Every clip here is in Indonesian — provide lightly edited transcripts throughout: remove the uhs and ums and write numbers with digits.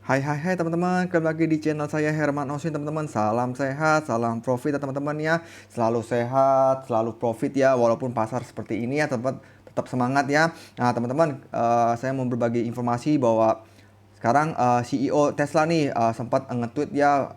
Hai teman-teman, kembali lagi di channel saya Herman Osin teman-teman. Salam sehat, salam profit ya teman-teman ya. Selalu sehat, selalu profit ya, walaupun pasar seperti ini ya tetap semangat ya. Nah teman-teman, saya mau berbagi informasi bahwa sekarang CEO Tesla nih sempat nge-tweet ya,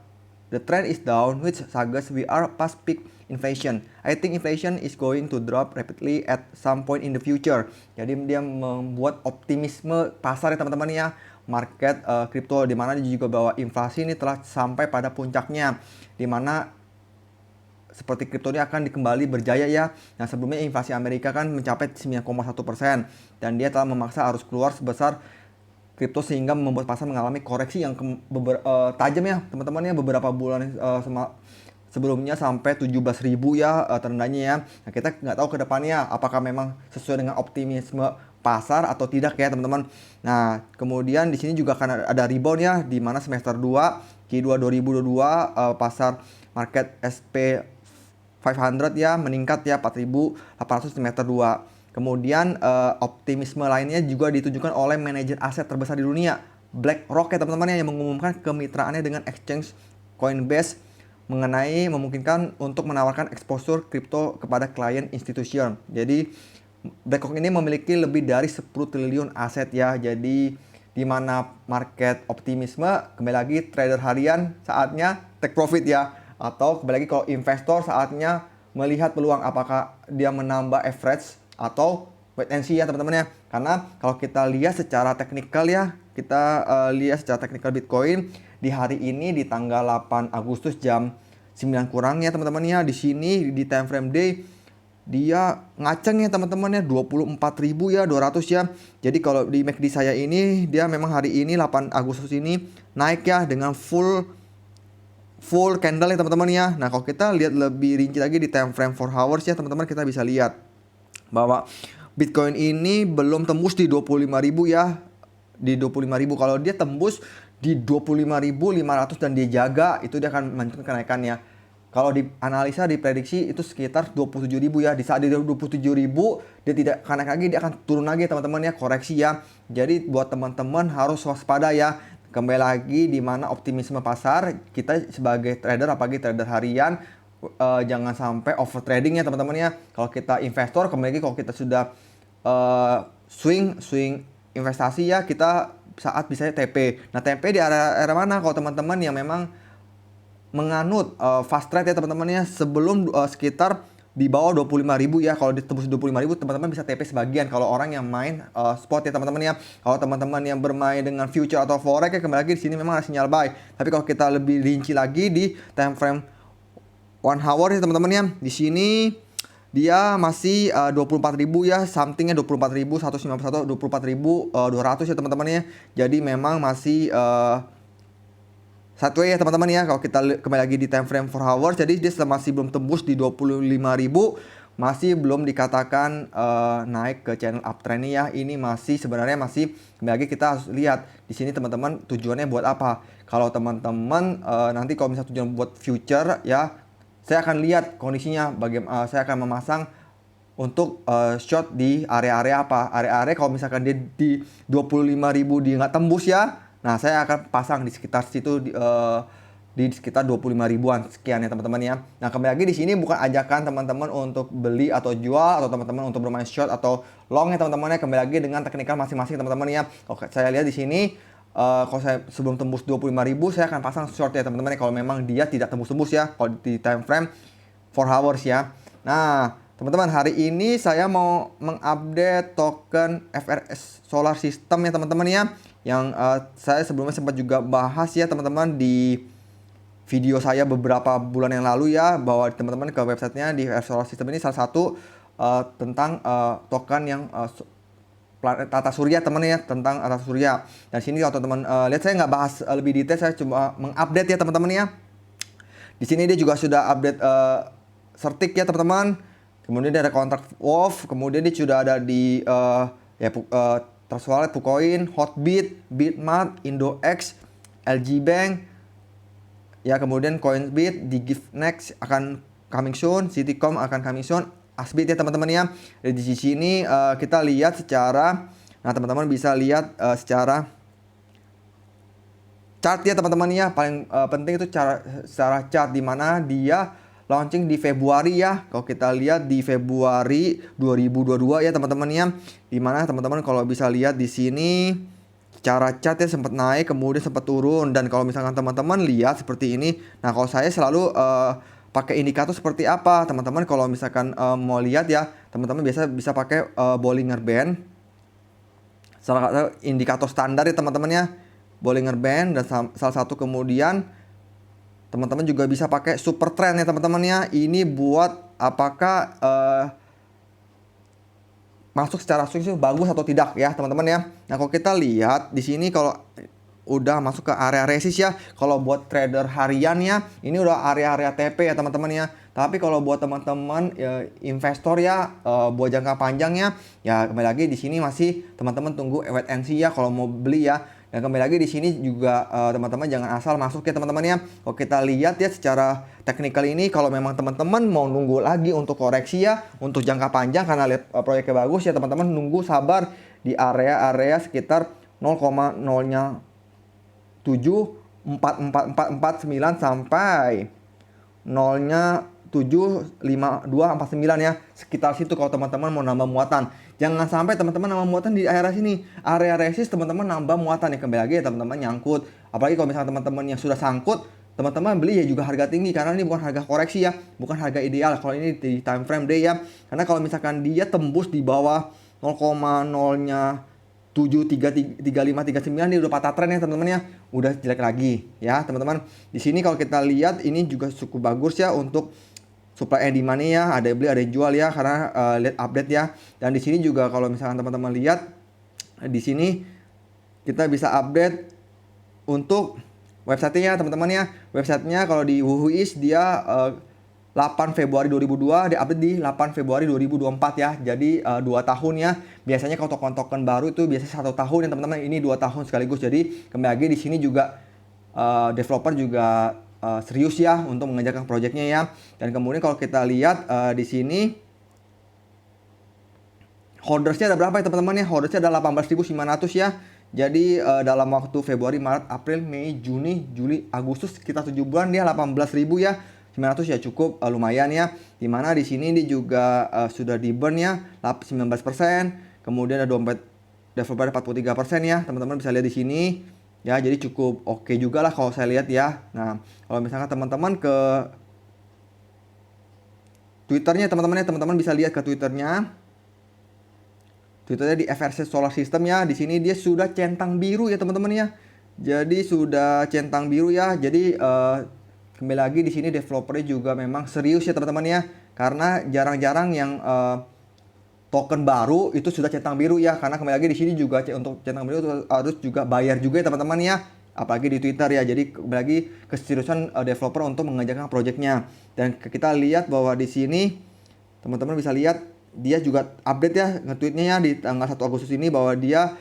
the trend is down which suggests we are past peak inflation. I think inflation is going to drop rapidly at some point in the future. Jadi dia membuat optimisme pasar ya teman-teman ya, market kripto di mana juga bahwa inflasi ini telah sampai pada puncaknya, di mana seperti kripto ini akan kembali berjaya ya. Nah sebelumnya inflasi Amerika kan mencapai 9,1% dan dia telah memaksa arus keluar sebesar kripto sehingga membuat pasar mengalami koreksi yang tajam ya teman-teman ya, beberapa bulan sebelumnya sampai 17.000 ya terendahnya ya. Nah, kita nggak tahu ke depannya apakah memang sesuai dengan optimisme pasar atau tidak ya teman-teman. Nah, kemudian di sini juga akan ada rebound ya, di mana semester 2 Q2 2022 pasar market SP 500 ya meningkat ya 4.800 semester 2. Kemudian optimisme lainnya juga ditunjukkan oleh manajer aset terbesar di dunia, BlackRock ya teman-teman yang mengumumkan kemitraannya dengan exchange Coinbase mengenai memungkinkan untuk menawarkan exposure kripto kepada klien institusi. Jadi BlackRock ini memiliki lebih dari 10 triliun aset ya. Jadi di mana market optimisme, kembali lagi trader harian saatnya take profit ya. Atau kembali lagi kalau investor saatnya melihat peluang apakah dia menambah average atau wait and see ya teman-teman ya. Karena kalau kita lihat secara teknikal ya, kita lihat secara teknikal Bitcoin di hari ini di tanggal 8 Agustus jam 9 kurang ya teman-teman ya. Di sini di time frame day dia ngaceng ya teman-teman ya, 24.000 ya 200 ya. Jadi kalau di MACD saya ini dia memang hari ini 8 Agustus ini naik ya dengan full candle ya teman-teman ya. Nah kalau kita lihat lebih rinci lagi di time frame 4 hours ya teman-teman, kita bisa lihat bahwa Bitcoin ini belum tembus di 25.000 ya. Di 25.000, kalau dia tembus di 25.500 dan dia jaga, itu dia akan melanjutkan kenaikannya. Kalau di analisa diprediksi itu sekitar 27.000 ya. Di saat di 27.000 dia tidak naik lagi, dia akan turun lagi teman-teman ya, koreksi ya. Jadi buat teman-teman harus waspada ya. Kembali lagi di mana optimisme pasar, kita sebagai trader apalagi trader harian jangan sampai over trading ya teman-teman ya. Kalau kita investor, kembali lagi kalau kita sudah swing investasi ya, kita saat bisa TP. Nah TP di area mana kalau teman-teman yang memang menganut fast trade ya teman-teman ya, sebelum sekitar di bawah 25.000 ya. Kalau ditembus 25.000 teman-teman bisa TP sebagian kalau orang yang main spot ya teman-teman ya. Kalau teman-teman yang bermain dengan future atau forex ya, kembali lagi di sini memang ada sinyal buy. Tapi kalau kita lebih rinci lagi di time frame 1 hour ya teman-teman ya, di sini dia masih 24.000 ya, somethingnya 24.151, 24.200 ya teman-teman ya. Jadi memang masih satu ya teman-teman ya. Kalau kita kembali lagi di time frame 4 hours, jadi dia masih belum tembus di 25.000, masih belum dikatakan naik ke channel uptrend ya. Ini masih sebenarnya masih, kembali lagi kita harus lihat di sini teman-teman tujuannya buat apa. Kalau teman-teman nanti kalau misalnya tujuan buat future ya, saya akan lihat kondisinya bagaimana, saya akan memasang untuk short di area-area apa. Area-area kalau misalkan dia di 25.000 dia nggak tembus ya, nah saya akan pasang di sekitar situ di sekitar 25 ribuan sekian ya teman-teman ya. Nah kembali lagi di sini bukan ajakan teman-teman untuk beli atau jual atau teman-teman untuk bermain short atau long ya teman-teman ya. Kembali lagi dengan teknikal masing-masing teman-teman ya. Oke, saya lihat di sini kalau saya sebelum tembus 25.000 saya akan pasang short ya teman-teman ya, kalau memang dia tidak tembus-tembus ya kalau di time frame 4 hours ya. Nah teman-teman, hari ini saya mau mengupdate token FRS Solar System ya teman-teman ya, yang saya sebelumnya sempat juga bahas ya teman-teman di video saya beberapa bulan yang lalu ya, bahwa teman-teman ke websitenya di FRS Solar System ini salah satu tentang token yang planet tata surya teman ya, tentang tata surya. Dan sini kalau teman-teman lihat, saya nggak bahas lebih detail, saya cuma mengupdate ya teman-teman ya. Di sini dia juga sudah update Certik ya teman-teman. Kemudian dia ada kontrak Wolf, kemudian dia sudah ada di Trust Wallet, Pucoin, Hotbit, Bitmart, IndoX, LG Bank. Ya, kemudian Coinbit, di Giftnext akan coming soon, Citycom akan coming soon, Asbit ya teman-teman ya. Di sini kita lihat secara, nah teman-teman bisa lihat secara chart ya teman-teman ya. Paling penting itu secara chart, di mana dia launching di Februari ya. Kalau kita lihat di Februari 2022 ya teman-teman ya. Di mana teman-teman kalau bisa lihat di sini secara chart ya sempat naik kemudian sempat turun, dan kalau misalkan teman-teman lihat seperti ini. Nah, kalau saya selalu pakai indikator seperti apa teman-teman. Kalau misalkan mau lihat ya, teman-teman biasa bisa pakai Bollinger Band. Salah satu indikator standar ya teman-teman ya, Bollinger Band. Dan salah satu kemudian teman-teman juga bisa pakai super trend ya teman-teman ya. Ini buat apakah masuk secara swing bagus atau tidak ya teman-teman ya. Nah, kalau kita lihat di sini kalau udah masuk ke area resist ya. Kalau buat trader hariannya ini udah area-area TP ya teman-teman ya. Tapi kalau buat teman-teman investor ya, buat jangka panjangnya ya, kembali lagi di sini masih teman-teman tunggu wait and see ya kalau mau beli ya. Dan kembali lagi di sini juga teman-teman jangan asal masuk ya teman-teman ya. Kalau kita lihat ya secara teknikal ini, kalau memang teman-teman mau nunggu lagi untuk koreksi ya, untuk jangka panjang karena lihat proyeknya bagus ya teman-teman, nunggu sabar di area-area sekitar 0,0074449 sampai 0,75249 ya, sekitar situ kalau teman-teman mau nambah muatan. Jangan sampai teman-teman nambah muatan di area sini, area resist teman-teman nambah muatan ya, kembali lagi ya teman-teman nyangkut. Apalagi kalau misalnya teman-teman yang sudah sangkut, teman-teman beli ya juga harga tinggi, karena ini bukan harga koreksi ya, bukan harga ideal kalau ini di time frame day ya. Karena kalau misalkan dia tembus di bawah 0,0073539 dia udah patah tren ya teman-teman ya, udah jelek lagi ya teman-teman. Di sini kalau kita lihat ini juga cukup bagus ya untuk supply and demand ya, ada yang beli ada yang jual ya, karena lihat update ya. Dan di sini juga kalau misalkan teman-teman lihat di sini kita bisa update untuk websitenya teman-teman ya. Websitenya kalau di Whois dia 8 Februari 2002, diupdate di 8 Februari 2024 ya. Jadi 2 tahun ya. Biasanya kalau token-token baru itu biasanya 1 tahun ya teman-teman. Ini 2 tahun sekaligus. Jadi kembali lagi di sini juga developer juga serius ya untuk mengerjakan proyeknya ya. Dan kemudian kalau kita lihat di sini holdersnya ada berapa ya teman-teman ya? Holdersnya ada 18.900 ya. Jadi dalam waktu Februari, Maret, April, Mei, Juni, Juli, Agustus sekitar 7 bulan dia 18.000 ya. 900 ya cukup lumayan ya. Dimana di sini dia juga sudah di burn ya 19%. Kemudian ada dompet developer 43% ya. Teman-teman bisa lihat di sini. Ya, jadi cukup oke juga lah kalau saya lihat ya. Nah, kalau misalkan teman-teman ke Twitternya teman-teman bisa lihat ke Twitternya di FRC Solar System ya. Di sini dia sudah centang biru ya teman-teman ya. Jadi sudah centang biru ya. Jadi kembali lagi di sini developernya juga memang serius ya teman-teman ya. Karena jarang-jarang yang token baru itu sudah centang biru ya, karena kembali lagi di sini juga untuk centang biru harus juga bayar juga ya teman-teman ya, apalagi di Twitter ya. Jadi kembali lagi keseriusan developer untuk mengerjakan projectnya. Dan kita lihat bahwa di sini teman-teman bisa lihat dia juga update ya nge-tweetnya ya di tanggal 1 Agustus ini bahwa dia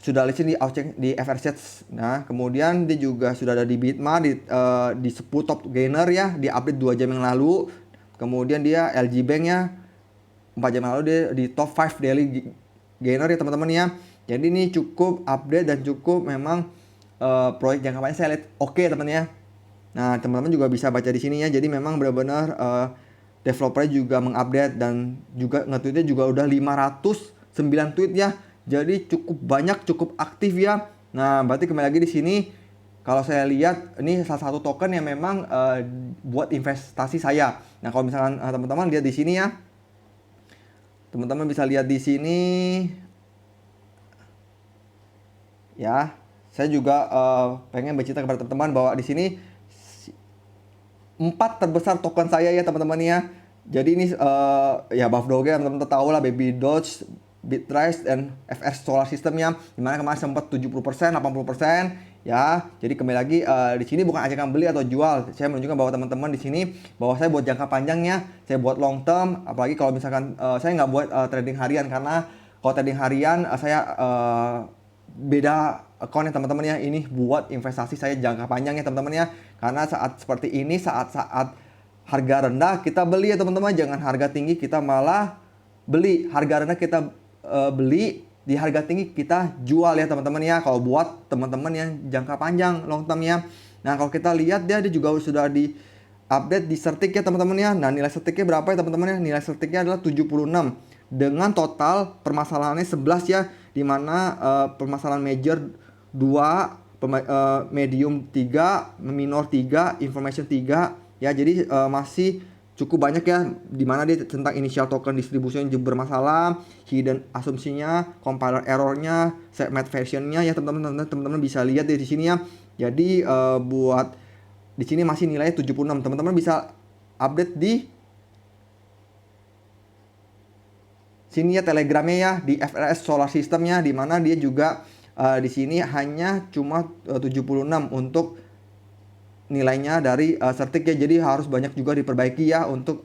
sudah listing di FRC. Nah, kemudian dia juga sudah ada di Bitma di 10 top gainer ya, di update 2 jam yang lalu. Kemudian dia LG Bank ya 4 jam lalu dia di top 5 daily gainer ya teman-teman ya. Jadi ini cukup update dan cukup memang proyek jangka panjang saya lihat oke teman ya. Nah, teman-teman juga bisa baca di sini ya. Jadi memang benar-benar developernya juga mengupdate dan juga nge-tweetnya juga udah 509 tweet ya. Jadi cukup banyak, cukup aktif ya. Nah, berarti kembali lagi di sini kalau saya lihat ini salah satu token yang memang buat investasi saya. Nah, kalau misalkan teman-teman lihat di sini ya. Teman-teman bisa lihat di sini ya. Saya juga pengen bercerita kepada teman-teman bahwa di sini 4 terbesar token saya ya teman-teman ya. Jadi ini ya Buff Doge teman-teman tahu lah, Baby Doge, Bitrise, dan FR Solar System ya. Dimana kemarin sempat 70%, 80% ya. Jadi kembali lagi di sini bukan ajakan beli atau jual. Saya menunjukkan bahwa teman-teman di sini bahwa saya buat jangka panjangnya, saya buat long term. Apalagi kalau misalkan saya nggak buat trading harian, karena kalau trading harian saya beda account ya teman-teman ya. Ini buat investasi saya jangka panjang ya teman-teman ya. Karena saat seperti ini, saat-saat harga rendah kita beli ya teman-teman. Jangan harga tinggi kita malah beli, harga rendah kita beli, di harga tinggi kita jual ya teman-teman ya, kalau buat teman-teman yang jangka panjang long term ya. Nah kalau kita lihat dia juga sudah di update di Certik ya teman-teman ya. Nah nilai Certiknya berapa ya teman-teman ya? Nilai Certiknya adalah 76 dengan total permasalahannya 11 ya, dimana permasalahan major 2, medium 3, minor 3, information 3 ya. Jadi masih cukup banyak ya, dimana dia tentang initial token distribution juga bermasalah, hidden asumsinya, compiler errornya, segment versionnya ya teman-teman bisa lihat di sini ya. Jadi buat di sini masih nilainya 76. Teman-teman bisa update di sini ya telegramnya ya, di FLS Solar Systemnya, di mana dia juga di sini hanya cuma 76 untuk nilainya dari Certik ya. Jadi harus banyak juga diperbaiki ya untuk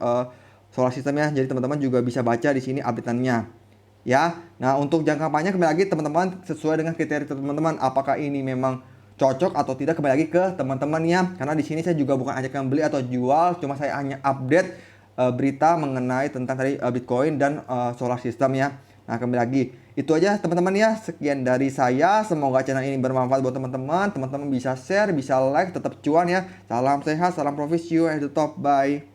solar systemnya. Jadi teman-teman juga bisa baca di sini updateannya ya. Nah untuk jangka panjang kembali lagi teman-teman sesuai dengan kriteria teman-teman, apakah ini memang cocok atau tidak kembali lagi ke teman-teman ya. Karena di sini saya juga bukan ajakan beli atau jual, cuma saya hanya update berita mengenai tentang tadi Bitcoin dan solar system ya. Nah kembali lagi itu aja teman-teman ya, sekian dari saya, semoga channel ini bermanfaat buat teman-teman. Teman-teman bisa share, bisa like, tetap cuan ya. Salam sehat, salam profit, see you at the top, bye.